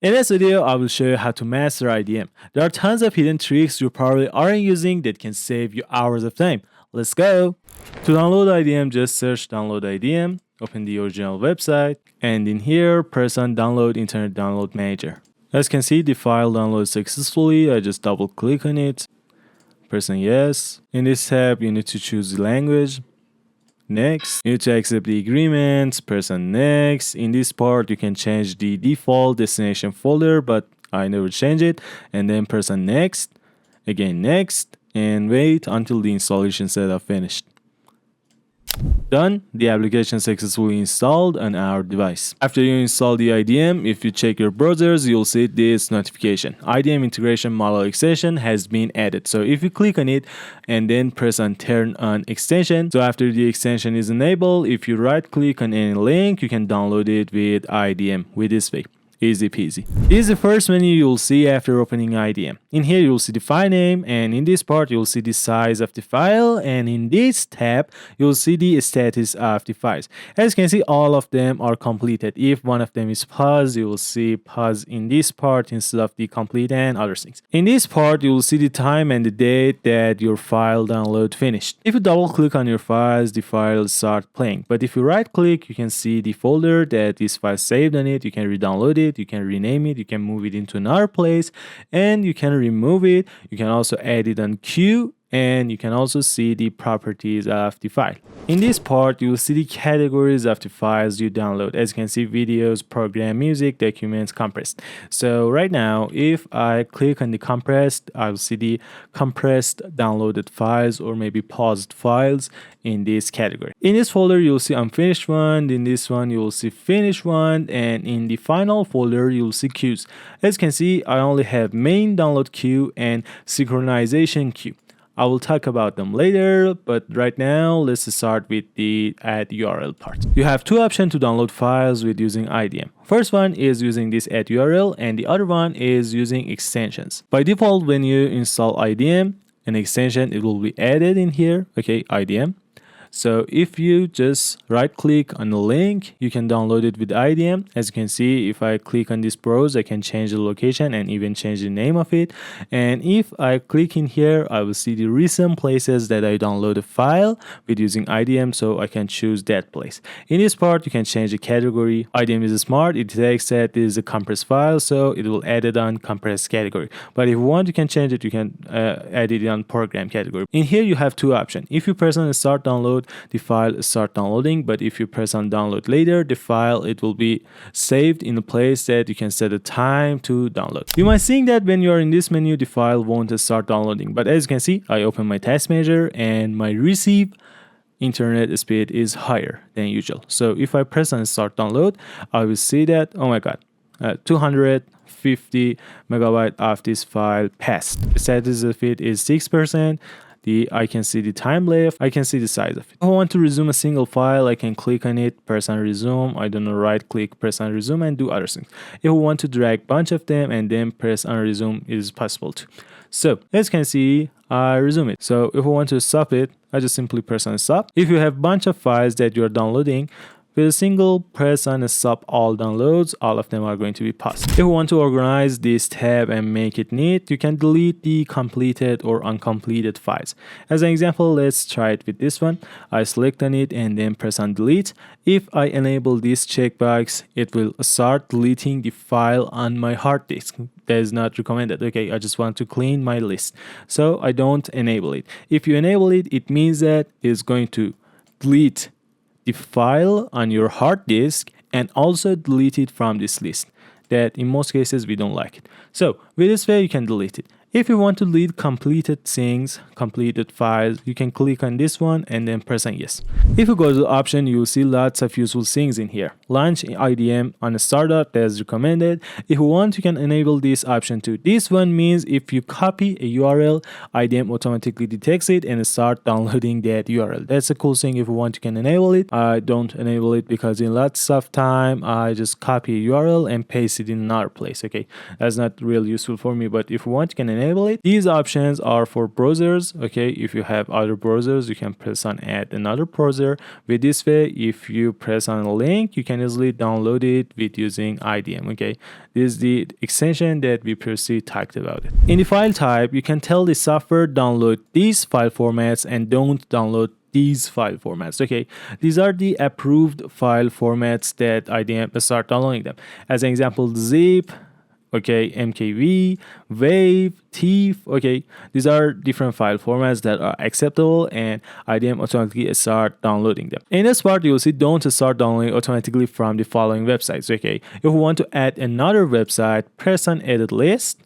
In this video, I will show you how to master IDM. There are tons of hidden tricks you probably aren't using that can save you hours of time. Let's go! To download IDM, just search download IDM, open the original website, and in here, press on download Internet Download Manager. As you can see, the file downloads successfully. I just double click on it, press on yes. In this tab, you need to choose the language. Next, you need to accept the agreement, press on next. In this part, you can change the default destination folder, but I never change it. And then press on next, again next, and wait until the installation setup finished. Done, the application successfully installed on our device. After you install the IDM, if you check your browsers, you'll see this notification. IDM integration model extension has been added. So if you click on it and then press on turn on extension, so after the extension is enabled, if you right click on any link, you can download it with IDM with this way. Easy peasy. This is the first menu you'll see after opening IDM. In here you'll see the file name, and in this part you'll see the size of the file, and in this tab you'll see the status of the files. As you can see, all of them are completed. If one of them is paused, you will see pause in this part instead of the complete and other things. In this part you will see the time and the date that your file download finished. If you double click on your files, the files start playing, but if you right click, you can see the folder that this file saved on it. You can re-download it, you can rename it, you can move it into another place, and you can remove it. You can also add it on queue, and you can also see the properties of the file. In this part, you will see the categories of the files you download. As you can see, videos, program, music, documents, compressed. So right now, if I click on the compressed, I will see the compressed downloaded files or maybe paused files in this category. In this folder, you'll see unfinished one. In this one, you will see finished one. And in the final folder, you'll see queues. As you can see, I only have main download queue and synchronization queue. I will talk about them later, but right now let's start with the add URL part. You have two options to download files with using IDM. First one is using this add URL, and the other one is using extensions. By default, when you install IDM, an extension, it will be added in here, okay, IDM. So if you just right click on the link, you can download it with IDM. As you can see, if I click on this browse, I can change the location and even change the name of it. And if I click in here, I will see the recent places that I downloaded a file with using IDM, so I can choose that place. In this part, you can change the category. IDM is smart. It detects that this is a compressed file, so it will add it on compressed category. But if you want, you can change it. You can add it on program category. In here, you have two options. If you press on start download, the file start downloading, but if you press on download later, the file, it will be saved in a place that you can set a time to download. You might think that when you are in this menu, the file won't start downloading, but as you can see, I open my task manager and my receive internet speed is higher than usual. So if I press on start download, I will see that, oh my god, 250 megabyte of this file passed. The status of it is 6%. I can see the time left, I can see the size of it. If I want to resume a single file, I can click on it, press on resume, I don't know, right click, press on resume, and do other things. If I want to drag a bunch of them and then press on resume, it is possible too. So as you can see, I resume it. So if I want to stop it, I just simply press on stop. If you have a bunch of files that you're downloading, with a single press on stop all downloads, all of them are going to be paused. If you want to organize this tab and make it neat, you can delete the completed or uncompleted files. As an example, let's try it with this one. I select on it and then press on delete. If I enable this checkbox, it will start deleting the file on my hard disk. That is not recommended. Okay, I just want to clean my list, so I don't enable it. If you enable it, it means that it's going to delete the file on your hard disk and also delete it from this list. That in most cases we don't like it. So with this way you can delete it. If you want to delete completed things, completed files, you can click on this one and then press on yes. If you go to the option, you will see lots of useful things in here. Launch IDM on a startup as recommended. If you want, you can enable this option too. This one means if you copy a URL, IDM automatically detects it and start downloading that URL. That's a cool thing. If you want, you can enable it. I don't enable it because in lots of time, I just copy a URL and paste it in another place. Okay, that's not really useful for me, but if you want, you can enable it. These options are for browsers. Okay, if you have other browsers, you can press on add another browser. With this way, if you press on a link, you can easily download it with using IDM. Okay, this is the extension that we previously talked about it. In the file type, you can tell the software download these file formats and don't download these file formats. Okay, these are the approved file formats that IDM start downloading them. As an example, zip, okay, mkv, wave, TIFF. Okay, these are different file formats that are acceptable, and IDM automatically start downloading them. In this part, you will see don't start downloading automatically from the following websites. Okay, if we want to add another website, press on edit list,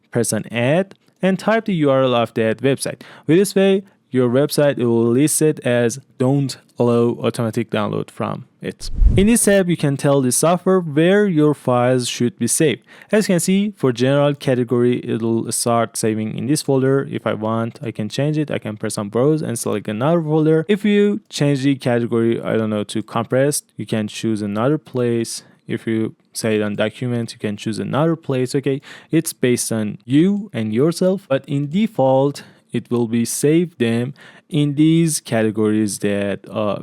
press on add, and type the URL of that website. With this way, your website will list it as don't allow automatic download from it. In this tab, you can tell the software where your files should be saved. As you can see, for general category, it'll start saving in this folder. If I want, I can change it. I can press on browse and select another folder. If you change the category, I don't know, to compressed, you can choose another place. If you say it on documents, you can choose another place. Okay, it's based on you and yourself, but in default, it will be saved them in these categories that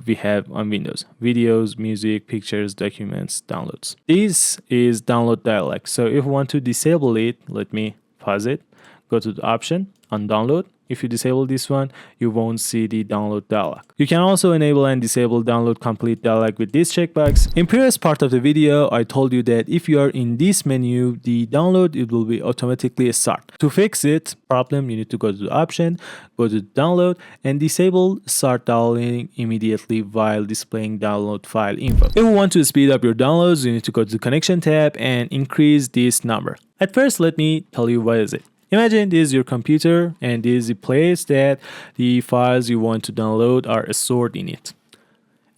we have on Windows: videos, music, pictures, documents, downloads. This is download dialog. So if we want to disable it, let me pause it, go to the option on download. If you disable this one, you won't see the download dialog. You can also enable and disable download complete dialog with this checkbox. In previous part of the video, I told you that if you are in this menu, the download, it will be automatically start. To fix it problem, you need to go to the option, go to download, and disable start downloading immediately while displaying download file info. If you want to speed up your downloads, you need to go to the connection tab and increase this number. At first, let me tell you what is it. Imagine this is your computer and this is the place that the files you want to download are stored in it.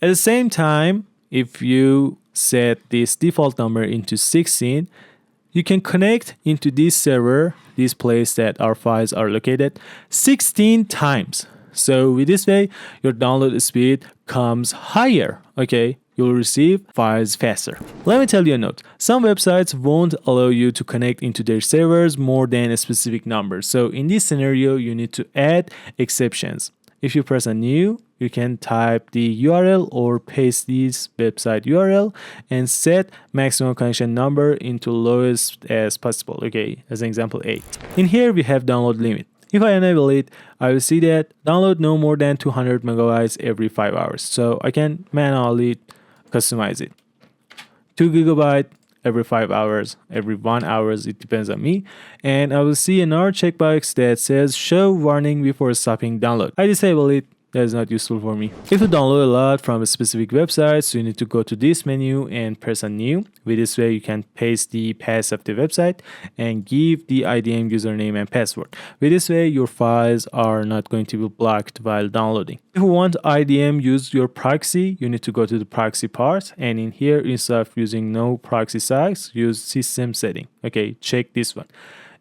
At the same time, if you set this default number into 16, you can connect into this server, this place that our files are located, 16 times. So with this way, your download speed comes higher, okay? You'll receive files faster. Let me tell you a note. Some websites won't allow you to connect into their servers more than a specific number. So in this scenario, you need to add exceptions. If you press on new, you can type the URL or paste this website URL and set maximum connection number into lowest as possible. Okay, as an example, 8. In here, we have download limit. If I enable it, I will see that download no more than 200 megabytes every 5 hours. So I can manually customize it. 2 gigabyte every 5 hours, every 1 hour, it depends on me. And I will see another checkbox that says show warning before stopping download. I disable it. That is not useful for me. If you download a lot from a specific website, so you need to go to this menu and press on new. With this way, you can paste the path of the website and give the IDM username and password. With this way, your files are not going to be blocked while downloading. If you want IDM use your proxy, you need to go to the proxy part, and in here, instead of using no proxy size, use system setting. Okay, check this one.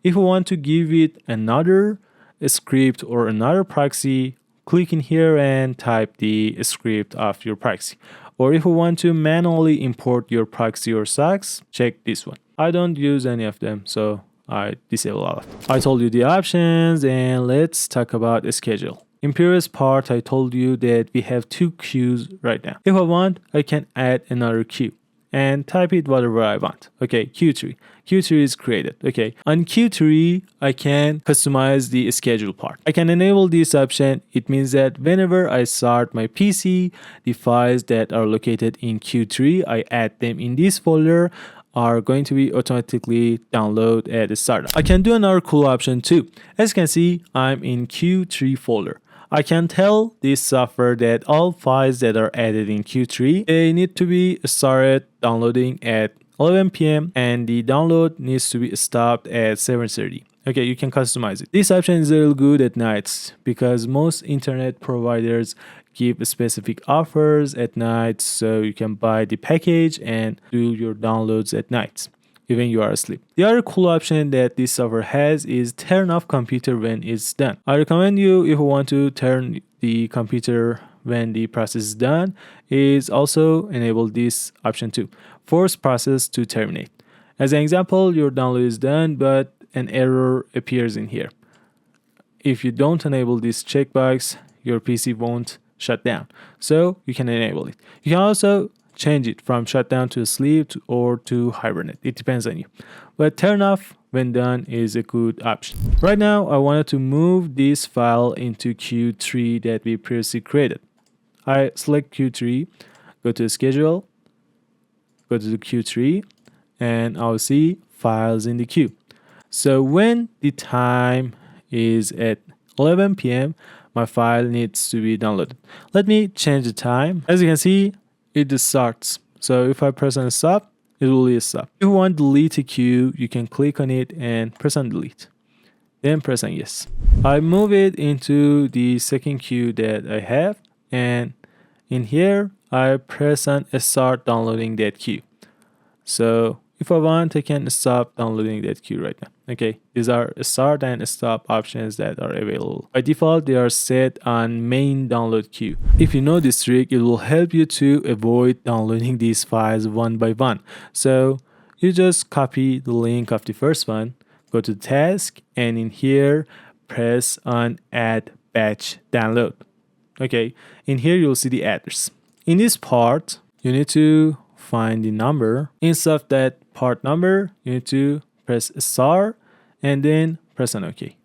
If you want to give it another script or another proxy, click in here and type the script of your proxy. Or if you want to manually import your proxy or socks, check this one. I don't use any of them, so I disable all of them. I told you the options, and let's talk about a schedule. In previous part, I told you that we have 2 queues right now. If I want, I can add another queue and type it whatever I want. Okay, Q3. Q3 is created. Okay, on Q3, I can customize the schedule part. I can enable this option. It means that whenever I start my PC, the files that are located in Q3, I add them in this folder, are going to be automatically downloaded at the startup. I can do another cool option too. As you can see, I'm in Q3 folder. I can tell this software that all files that are added in Q3, they need to be started downloading at 11 p.m. and the download needs to be stopped at 7:30. Okay, you can customize it. This option is real good at nights because most internet providers give specific offers at night, so you can buy the package and do your downloads at night, even you are asleep. The other cool option that this software has is turn off computer when it's done. I recommend you, if you want to turn the computer when the process is done, is also enable this option too. Force process to terminate. As an example, your download is done, but an error appears in here. If you don't enable this checkbox, your PC won't shut down. So you can enable it. You can also change it from shutdown to sleep or to hibernate. It depends on you. But turn off when done is a good option. Right now, I wanted to move this file into Q3 that we previously created. I select Q3, go to schedule, go to the Q3, and I'll see files in the queue. So when the time is at 11 p.m., my file needs to be downloaded. Let me change the time. As you can see, it just starts. So if I press on stop, it will be a stop. If you want to delete a queue, you can click on it and press on delete. Then press on yes. I move it into the second queue that I have, and in here, I press on start downloading that queue. So if I want, I can stop downloading that queue right now. Okay, these are start and stop options that are available. By default, they are set on main download queue. If you know this trick, it will help you to avoid downloading these files one by one. So you just copy the link of the first one, go to task, and in here, press on add batch download. Okay, in here you'll see the address. In this part, you need to find the number. Instead of that part number, you need to press star and then press on OK.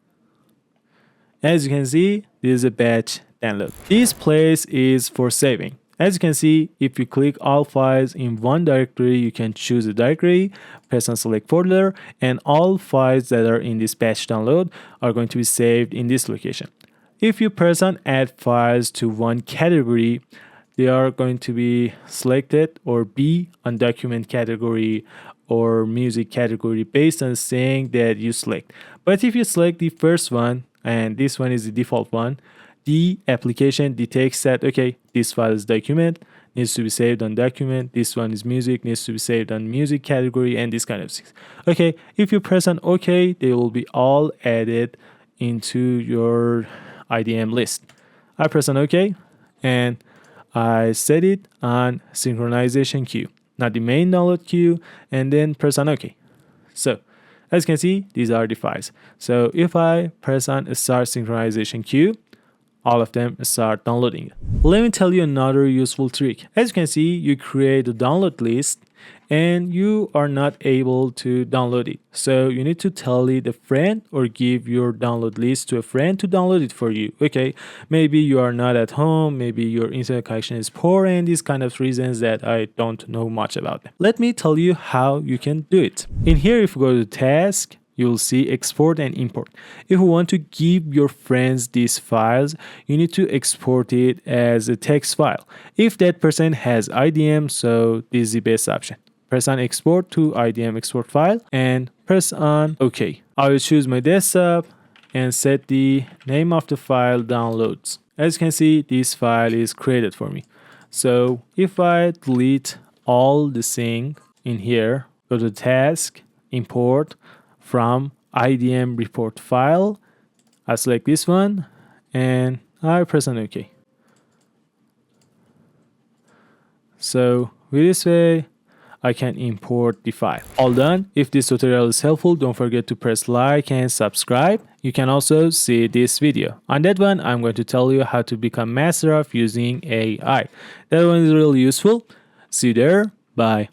As you can see, this is a batch download. This place is for saving. As you can see, if you click all files in one directory, you can choose a directory, press on select folder, and all files that are in this batch download are going to be saved in this location. If you press on add files to one category, they are going to be selected or be on document category or music category based on saying that you select. But if you select the first one, and this one is the default one, the application detects that, okay, this file is document, needs to be saved on document, this one is music, needs to be saved on music category, and this kind of things. Okay, if you press on OK, they will be all added into your IDM list. I press on OK, and I set it on synchronization queue, not the main download queue, and then press on OK. So as you can see, these are the files. So if I press on start synchronization queue, all of them start downloading. Let me tell you another useful trick. As you can see, you create a download list and you are not able to download it. So you need to tell it a friend or give your download list to a friend to download it for you. Okay, maybe you are not at home, maybe your internet connection is poor, and these kind of reasons that I don't know much about them. Let me tell you how you can do it. In here, if you go to task, you'll see export and import. If you want to give your friends these files, you need to export it as a text file. If that person has IDM, so this is the best option. Press on export to IDM export file and press on OK. I will choose my desktop and set the name of the file downloads. As you can see, this file is created for me. So if I delete all the thing in here, go to task, import from IDM report file, I select this one and I press on OK. So with this way, I can import the file. All done. If this tutorial is helpful, don't forget to press like and subscribe. You can also see this video. On that one, I'm going to tell you how to become master of using AI. That one is really useful. See you there. Bye.